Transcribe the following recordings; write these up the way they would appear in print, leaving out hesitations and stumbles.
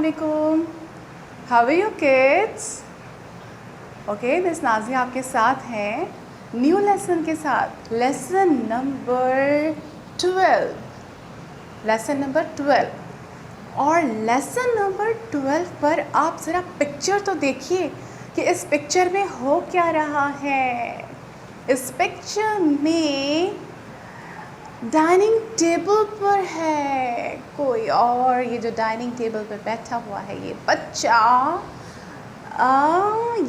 Assalamualaikum. How are you kids? Okay miss Nazia आपके साथ हैं न्यू लेसन के साथ, लेसन नंबर 12। और लेसन नंबर 12 पर आप ज़रा पिक्चर तो देखिए कि इस पिक्चर में हो क्या रहा है। इस पिक्चर में डाइनिंग टेबल पर है कोई और, ये जो डाइनिंग टेबल पर बैठा हुआ है ये बच्चा,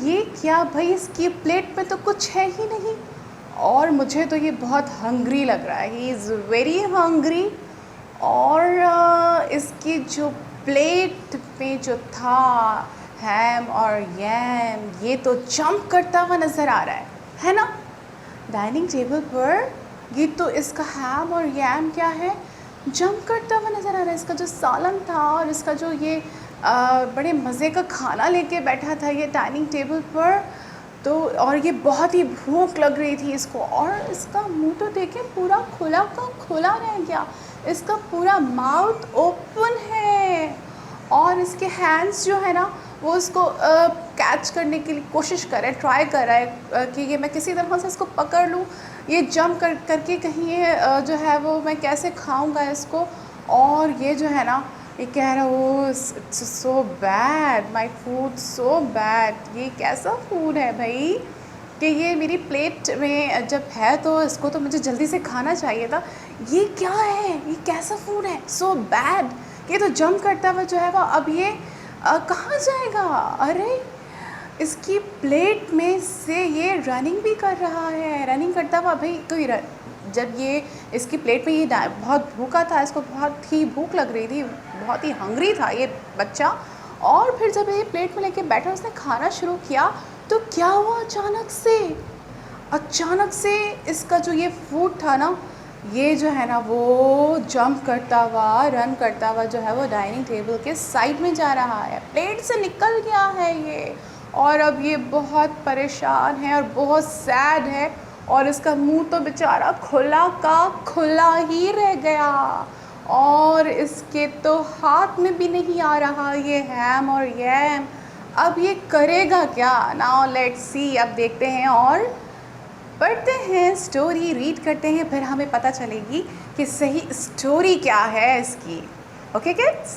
ये क्या भाई, इसकी प्लेट में तो कुछ है ही नहीं और मुझे तो ये बहुत हंग्री लग रहा है। He is very hungry. और इसकी जो प्लेट में जो था हैम और यैम, ये तो जंप करता हुआ नज़र आ रहा है ना। डाइनिंग टेबल पर ये तो इसका हैम और यैम क्या है, जंप करता हुआ नज़र आ रहा है। इसका जो सालन था और इसका जो ये बड़े मज़े का खाना लेके बैठा था ये डाइनिंग टेबल पर, तो और ये बहुत ही भूख लग रही थी इसको, और इसका मुंह तो देखें पूरा खुला का खुला रह गया, इसका पूरा माउथ ओपन है और इसके हैंड्स जो है ना वो इसको कैच करने की कोशिश कर रहा है, ट्राई कर रहा है कि ये मैं किसी तरह से इसको पकड़ लूँ, ये जंप करके कहीं ये जो है वो मैं कैसे खाऊंगा इसको। और ये जो है ना ये कह रहा है वो it's so bad, my food so bad, ये कैसा फूड है भाई कि ये मेरी प्लेट में जब है तो इसको तो मुझे जल्दी से खाना चाहिए था, ये क्या है, ये कैसा फूड है, सो बैड। ये तो जंप करता हुआ जो है वो अब ये कहाँ जाएगा। अरे इसकी प्लेट में से ये रनिंग भी कर रहा है, रनिंग करता हुआ भाई। तो जब ये इसकी प्लेट में ये बहुत भूखा था, इसको बहुत ही भूख लग रही थी, बहुत ही हंग्री था ये बच्चा, और फिर जब ये प्लेट में लेके बैठा उसने खाना शुरू किया तो क्या हुआ, अचानक से इसका जो ये फूड था ना ये जो है ना वो जंप करता हुआ, रन करता हुआ जो है वो डाइनिंग टेबल के साइड में जा रहा है, प्लेट से निकल गया है ये, और अब ये बहुत परेशान है और बहुत सैड है, और इसका मुंह तो बेचारा खुला का खुला ही रह गया, और इसके तो हाथ में भी नहीं आ रहा ये हैम और यैम। अब ये करेगा क्या। नाउ लेट्स सी, अब देखते हैं और पढ़ते हैं, स्टोरी रीड करते हैं, फिर हमें पता चलेगी कि सही स्टोरी क्या है इसकी। Okay kids,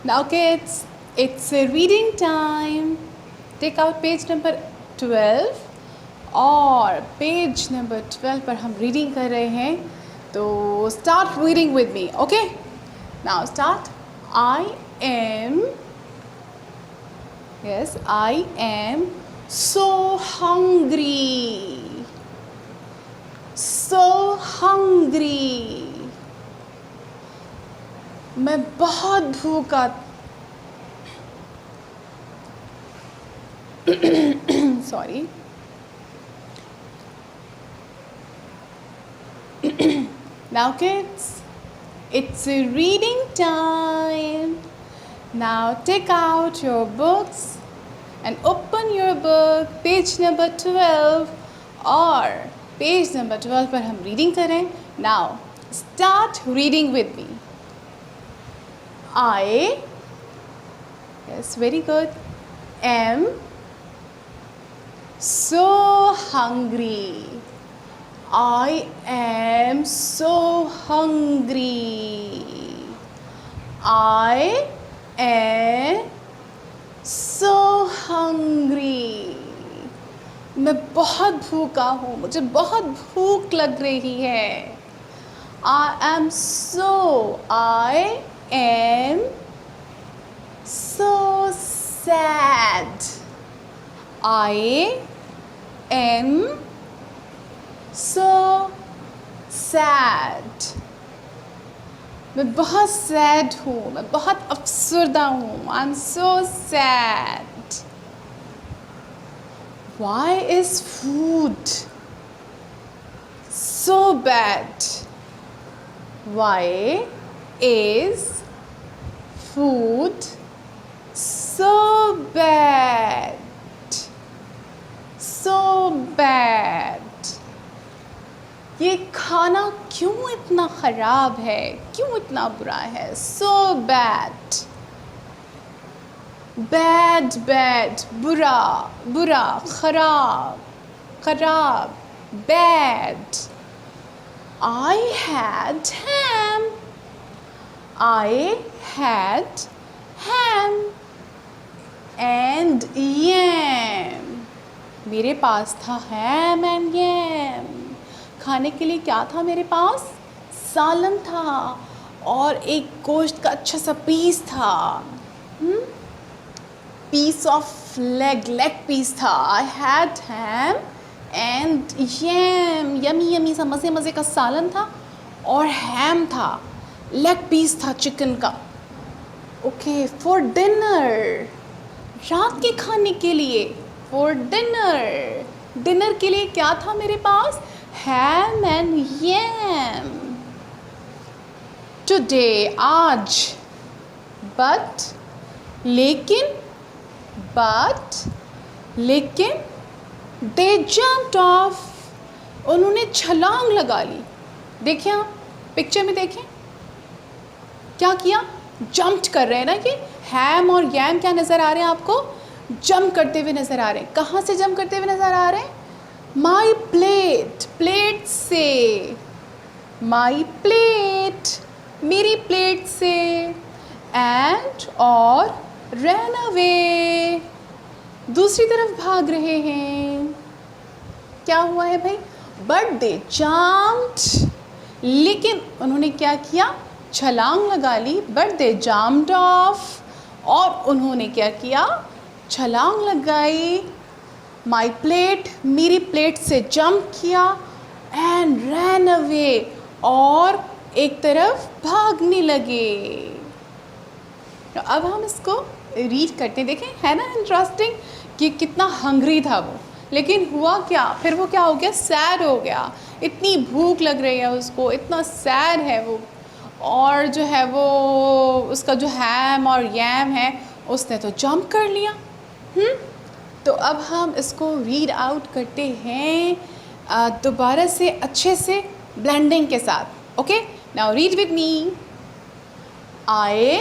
now kids it's reading time. Take out page number 12, और पेज नंबर 12 पर हम रीडिंग कर रहे हैं, तो start reading with me. Okay, now start. I am, yes, I am so hungry, so hungry, मैं बहुत भूखा sorry now kids it's a reading time. Now take out your books and open your book, page number 12, और page number 12 पर हम reading करें। Now start reading with me. I, yes, very good, am so hungry. I am so hungry. I am so hungry. मैं बहुत भूखा हूँ, मुझे बहुत भूख लग रही है। I am so, I am so sad. I am so sad. मैं बहुत सैड हूँ, मैं बहुत अफसरदा हूँ। I am so sad. Why is food so bad? Why is food so bad? So bad. ये खाना क्यों इतना ख़राब है, क्यों इतना बुरा है? सो बैड, बैड बैड, बुरा बुरा, ख़राब ख़राब, bad. I had ham. I had ham and yam. मेरे पास था ham and yam. खाने के लिए क्या था मेरे पास? सालन था और एक गोश्त का अच्छा सा पीस था, पीस ऑफ लेग पीस था। I had ham and yam, yummy yummy सा मज़े मज़े का सालन था और हैम था, लेग पीस था चिकन का। ओके, फॉर डिनर, रात के खाने के लिए, फॉर डिनर, डिनर के लिए क्या था मेरे पास? हैम एंड यम। टुडे, आज, बट, लेकिन, दे जम्प्ड ऑफ, उन्होंने छलांग लगा ली। देखिए आप पिक्चर में देखें, क्या किया? जंप्ड कर रहे हैं ना, कि हैम और यम क्या नज़र आ रहे हैं आपको? जंप करते हुए नज़र आ रहे हैं। कहाँ से जंप करते हुए नज़र आ रहे हैं? माई प्लेट, प्लेट से, माई प्लेट, मेरी प्लेट से, एंड और रन अवे, दूसरी तरफ भाग रहे हैं। क्या हुआ है भाई? बट दे जम्प्ड, लेकिन उन्होंने क्या किया? छलांग लगा ली। बट दे जम्प्ड ऑफ, और उन्होंने क्या किया? छलांग लगाई। माई प्लेट, मेरी प्लेट से जंप किया, एंड रन अवे, और एक तरफ भागने लगे। तो अब हम इसको रीड करते हैं। देखें, है ना इंटरेस्टिंग कि कितना हंग्री था वो, लेकिन हुआ क्या? फिर वो क्या हो गया? सैड हो गया। इतनी भूख लग रही है उसको, इतना सैड है वो, और जो है वो उसका जो हैम और यम है उसने तो जंप कर लिया। तो अब हम इसको रीड आउट करते हैं दोबारा से अच्छे से ब्लेंडिंग के साथ। Okay, now read with me. I,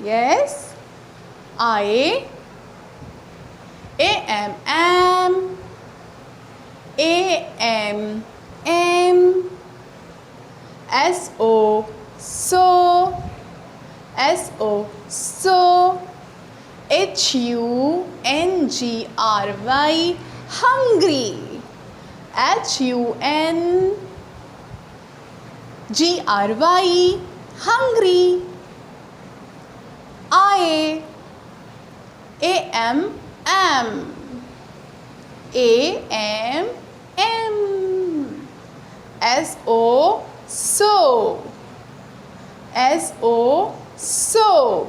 yes, I, am, so, so, hungry, hungry, hungry, am, so,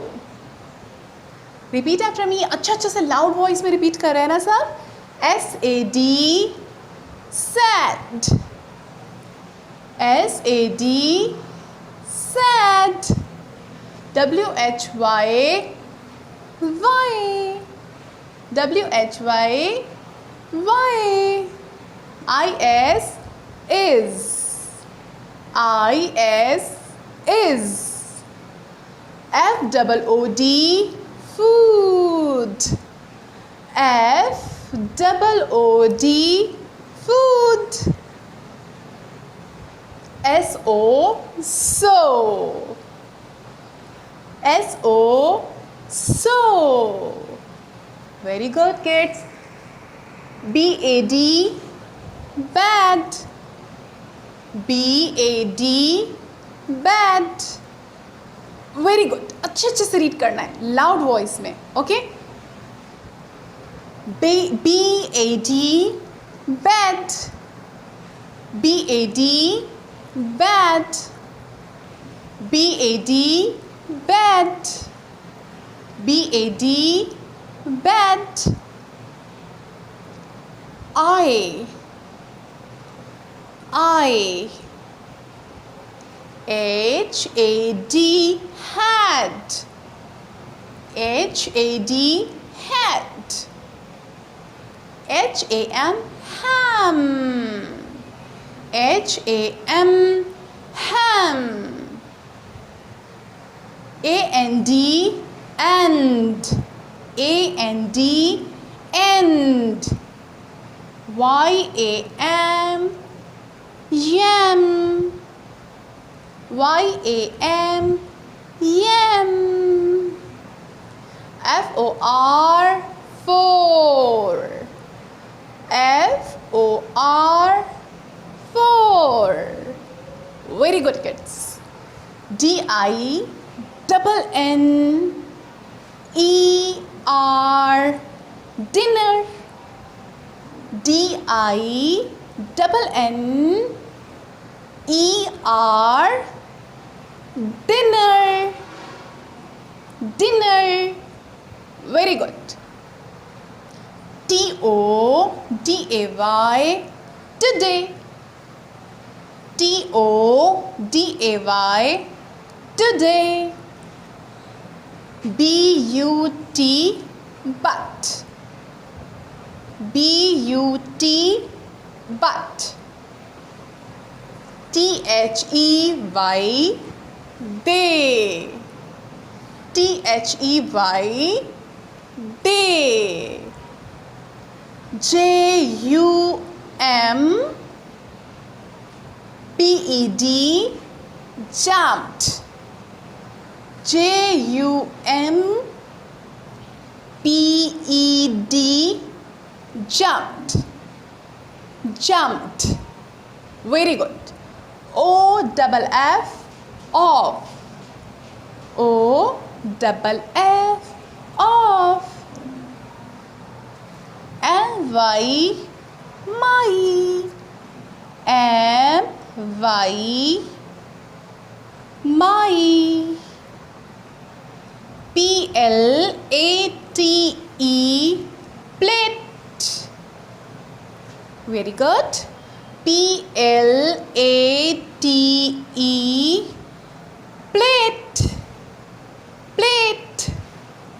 repeat after me. अच्छा से लाउड वॉइस में रिपीट कर रहे हैं ना सब? SAD, sad, SAD, sad, WHY, why, WHY, why, is, FOOD, food, FOOD, food, so, very good kids. BAD, bad, BAD, bad, very good. अच्छे से रीड करना है लाउड वॉइस में। Okay, BAD, bad, BAD, bad, BAD, bad, BAD, bad, I, HAD, had, HAD, had, HAM, ham, H-A-M, ham. A-N-D, and. A-N-D, end. Y-A-M, yam. Y-A-M, yam. F-O-R, four. F-O-R, four. Very good, kids. D-I-double-N-E-R, dinner. D-I-double-N-E-R, dinner. Dinner. Very good. T-O-D-A-Y, today. T-O-D-A-Y, today. B-U-T, but. B-U-T, but. T-H-E-Y, they. T-H-E-Y, they. J-U-M-P-E-D, jumped. J-U-M-P-E-D, jumped. Jumped. Very good. O-double-F, off. O-double-F, off. M-Y, my. M-Y, my. P-L-A-T-E, plate. Very good. P-L-A-T-E, plate. Plate.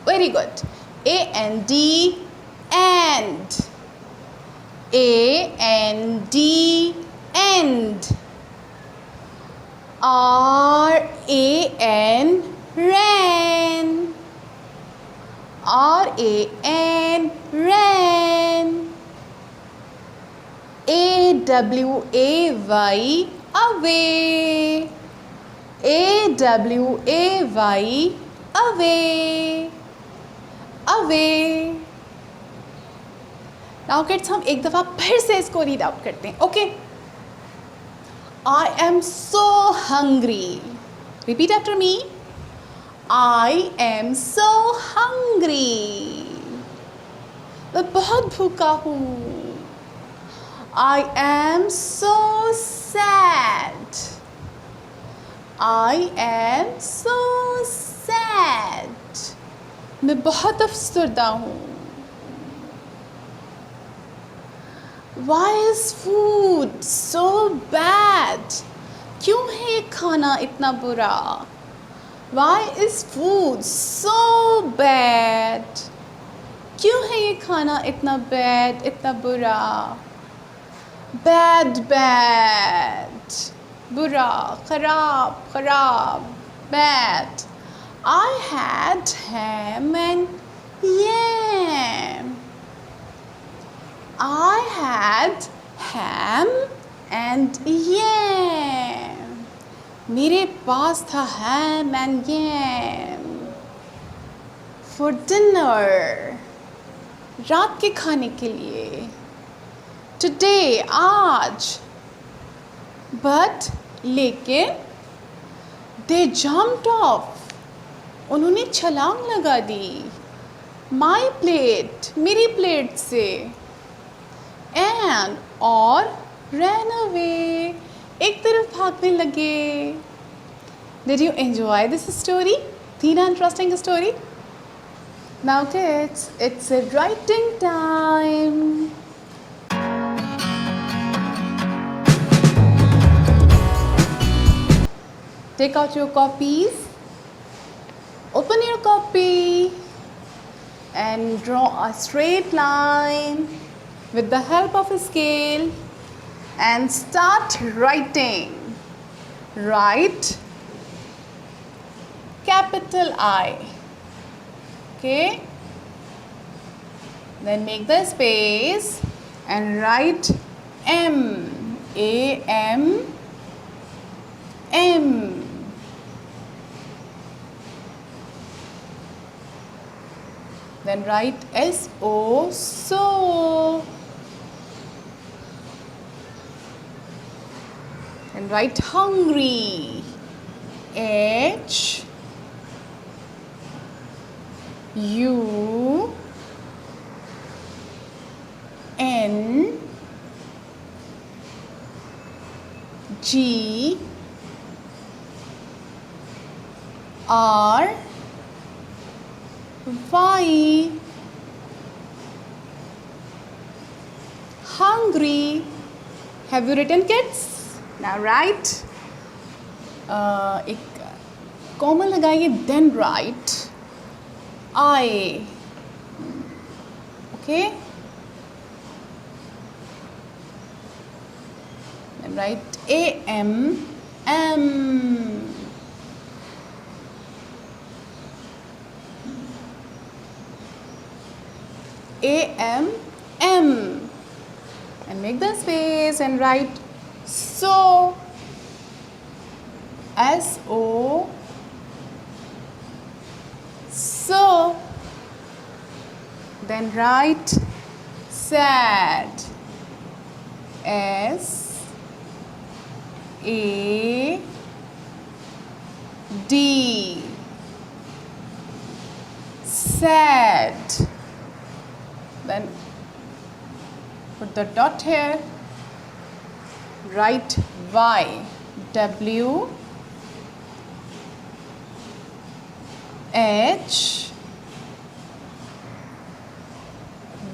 Very good. A-N-D, and. A-N-D, and. R-A-N, ran. R-A-N, ran. A-W-A-Y, away. A-W-A-Y, away. Away. Now kids, हम एक दफ़ा फिर से इसको read out करते हैं. Okay. I am so hungry. Repeat after me. I am so hungry. मैं बहुत भूखा हूँ. I am so sad. I am so sad. मैं बहुत अफसरदा हूँ. Why is food so bad? क्यों है ये खाना इतना बुरा? Why is food so bad? क्यों है ये खाना इतना bad, इतना बुरा? Bad, bad. बुरा, खराब, खराब. Bad. I had ham and yam. I had ham and yam. मेरे पास था ham and yam. For dinner. रात के खाने के लिए. Today, आज. But, लेकिन, they jumped off. उन्होंने छलांग लगा दी. My plate, मेरी प्लेट से. And, और, ran away. एक तरफ भागने लगे. Did you enjoy this story? थी ना interesting story? Now kids, it's a writing time. Take out your copies. Open your copy and draw a straight line with the help of a scale. and start writing. Write capital I. Okay? Then make the space and write M. A-M. M. Then write S-O. So. And write hungry. H. U. N. G. R. Y. Hungry. Have you written, kids? Now write. एक comma लगाइए, then write I. Okay? Then write A-M. M. A-M. M. And make the space and write so. S-O. So. Then write sad. S-A-D. Sad. Then put the dot here. Write Y. W. H.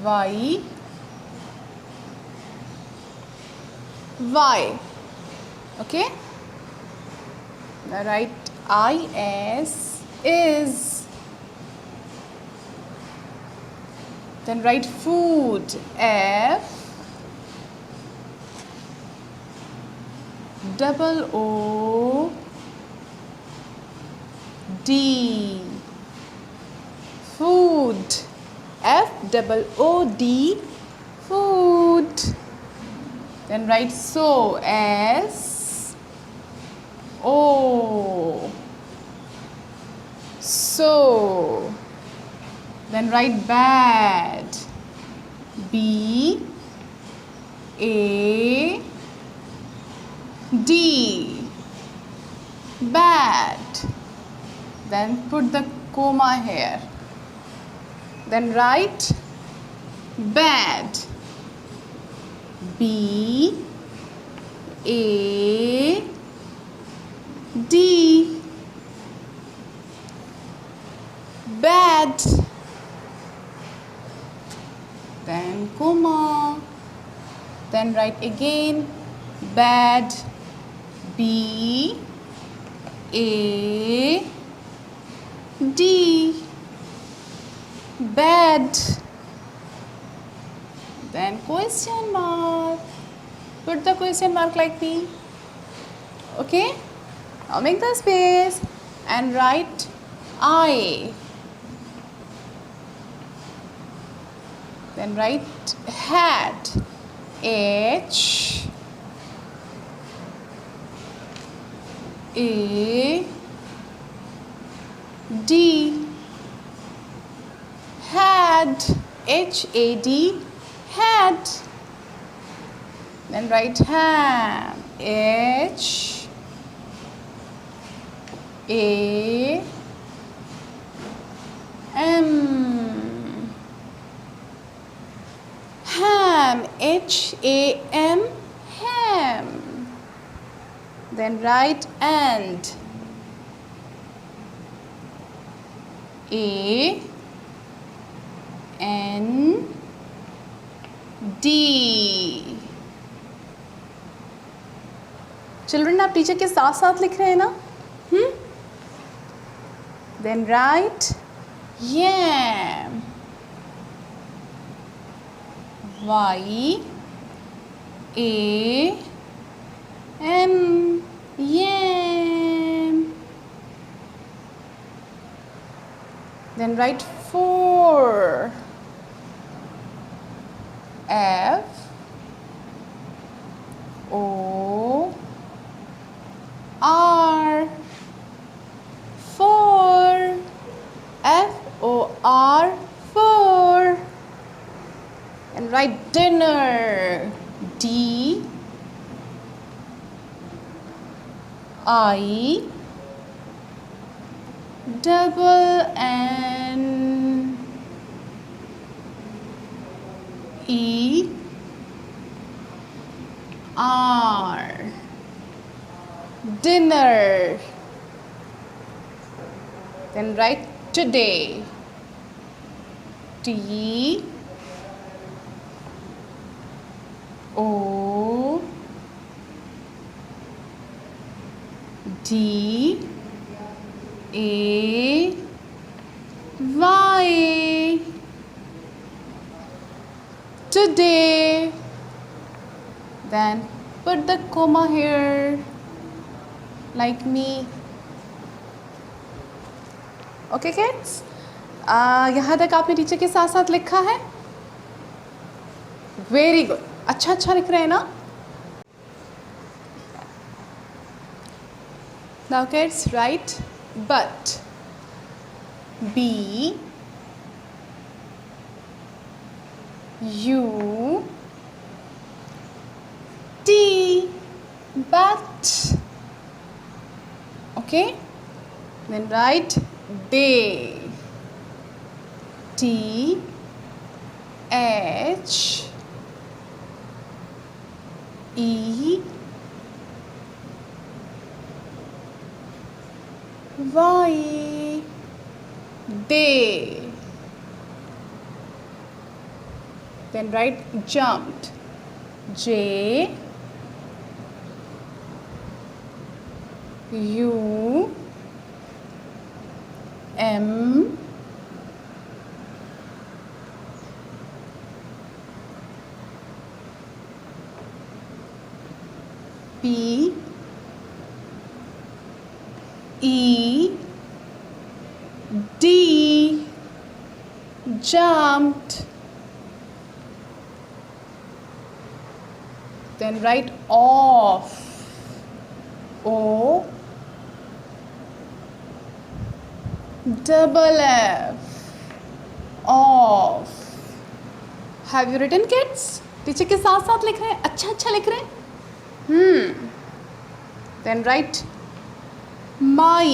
Y. Y. Okay? Now write I-S is. Then write food. F. Double O. D. Food. F-double-O-D. Food. Then write so. S-O. So. Then write bad. B-A-D. Bad. Then put the comma here. Then write bad. B-A-D. Bad. Then comma. Then write again bad. B-A-D. Bad. Then question mark. Put the question mark like me. Okay? Now make the space and write I. Then write hat. H. A. D. Had. H-A-D. Had. Then write ham. H. A. M. Ham. H-A-M. Ham. Then write and. A. N. D. Children, आप teacher के साथ साथ लिख रहे हैं ना? Then write yam. Y. A M, yam. Then write 4. F O R, 4. F O R, 4. And write dinner. D I double N E R, dinner. Then write today. T O D A Y, today. Then put the comma here like me. Okay kids? यहाँ तक आपने teacher के साथ साथ लिखा है? Very good, अच्छा लिख रहे हैं ना? Now kids, write but. B U T, but. Okay? Then write day. T H E Y, day. Then write jumped. J U M P E D, jumped. Then write off. O double F, off. Have you written kids? Teacher के साथ साथ लिख रहे हैं, अच्छा लिख रहे हैं. Then write my.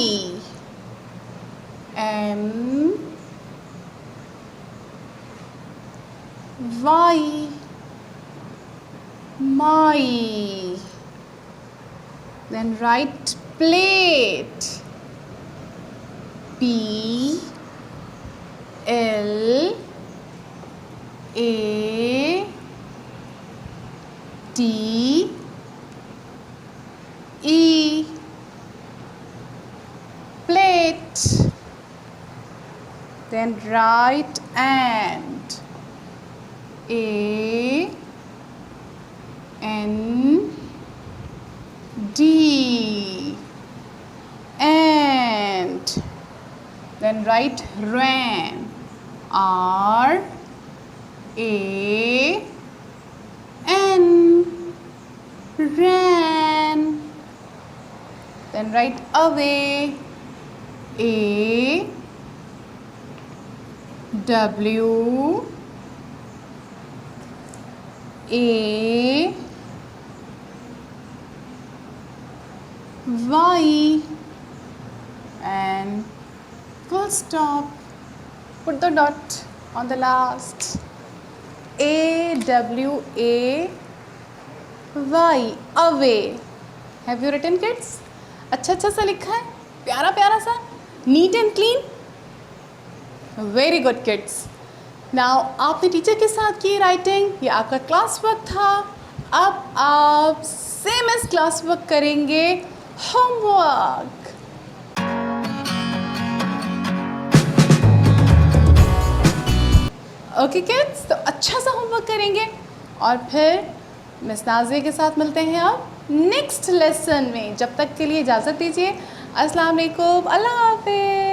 M Y, my. Then write plate. P L A T E, plate. Then write and. A N D, and. Then write ran. R A N, ran. Then write away. A W A Y, and full stop. Put the dot on the last. A W A Y, away. Have you written kids? अच्छा सा लिखा है, प्यारा सा, neat and clean. Very good kids. Now आपने teacher के साथ की राइटिंग, ये आपका क्लास वर्क था. अब आप सेम एज क्लास वर्क करेंगे होमवर्क. ओके किड्स, तो अच्छा सा होमवर्क करेंगे और फिर मिस नाज़िया के साथ मिलते हैं अब नेक्स्ट लेसन में। जब तक के लिए इजाज़त दीजिए। अस्सलाम वालेकुम, अल्लाह हाफ़िज़।